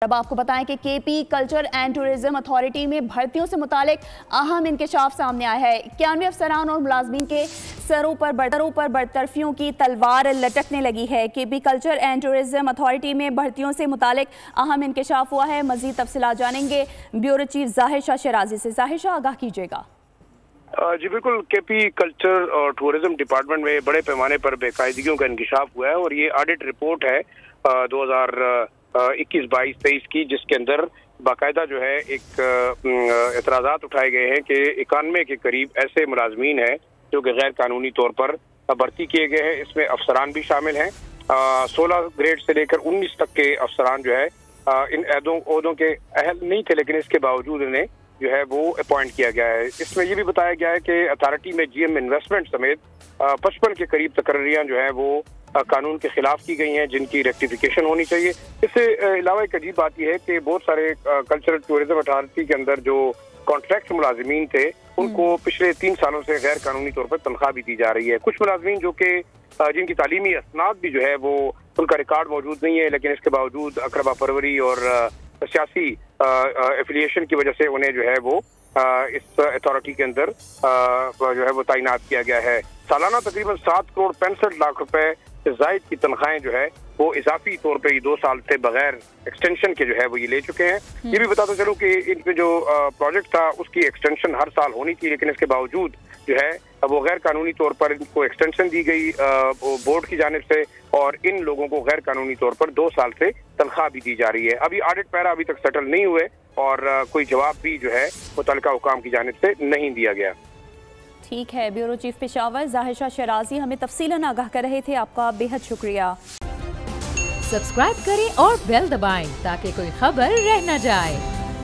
अब आपको बताएं कि KP culture and tourism authority में भर्तियों से मुतालिक अहम इंकशाफ सामने आया है। 91 अफसरान और मुलाजमीन के सरों पर बरतरफियों की तलवार लटकने लगी है। KP culture and tourism authority में भर्तियों से मुतालिक अहम इंकशाफ हुआ है। मजीद तफसीलात जानेंगे ब्यूरो चीफ जाहिर शाह शराजी से। जाहिर शाह, आगाह कीजिएगा। जी बिल्कुल, केपी कल्चर और टूरिज्म डिपार्टमेंट में बड़े पैमाने पर बेकायदगियों का इंकशाफ हुआ है और ये ऑडिट रिपोर्ट है 2021-22-23 की, जिसके अंदर बाकायदा जो है एक एतराज़ात उठाए गए हैं कि 91 के करीब ऐसे मुलाजमीन हैं जो कि गैर कानूनी तौर पर भर्ती किए गए हैं। इसमें अफसरान भी शामिल हैं। 16 ग्रेड से लेकर 19 तक के अफसरान जो है इन ओहदों के अहल नहीं थे, लेकिन इसके बावजूद इन्हें जो है वो अपॉइंट किया गया है। इसमें ये भी बताया गया है कि अथॉरिटी में जीएम इन्वेस्टमेंट समेत 55 के करीब तकर्रियां जो है वो कानून के खिलाफ की गई हैं, जिनकी रेक्टिफिकेशन होनी चाहिए। इससे अलावा एक अजीब बात यह है कि बहुत सारे कल्चरल टूरिज्म अथॉरिटी के अंदर जो कॉन्ट्रैक्ट मुलाजमीन थे उनको पिछले 3 सालों से गैर कानूनी तौर पर तनख्वाह भी दी जा रही है। कुछ मुलाजमीन जो कि जिनकी तालीमी असनाद भी जो है वो उनका रिकॉर्ड मौजूद नहीं है, लेकिन इसके बावजूद अकरबा परवरी और सियासी एफिलिएशन की वजह से उन्हें जो है वो इस अथॉरिटी के अंदर जो है वो तैनात किया गया है। सालाना तकरीबन 7 करोड़ 65 लाख रुपए से जायद की तनख्वाहें जो है वो इजाफी तौर पे 2 साल से बगैर एक्सटेंशन के जो है वो ये ले चुके हैं। ये भी बताता चलूं कि इनके जो प्रोजेक्ट था उसकी एक्सटेंशन हर साल होनी थी, लेकिन इसके बावजूद जो है वो गैर कानूनी तौर पर इनको एक्सटेंशन दी गई बोर्ड की जानिब से, और इन लोगों को गैर कानूनी तौर पर 2 साल से तनख्वाह भी दी जा रही है। अभी ऑडिट पैरा अभी तक सेटल नहीं हुए और कोई जवाब भी जो है मुतल्लिका हुकाम की जानिब से नहीं दिया गया। ठीक है, ब्यूरो चीफ पेशावर जाहिर शाह शराजी हमें तफसीलन आगाह कर रहे थे। आपका बेहद शुक्रिया। सब्सक्राइब करें और बेल दबाएं ताकि कोई खबर रह न जाए।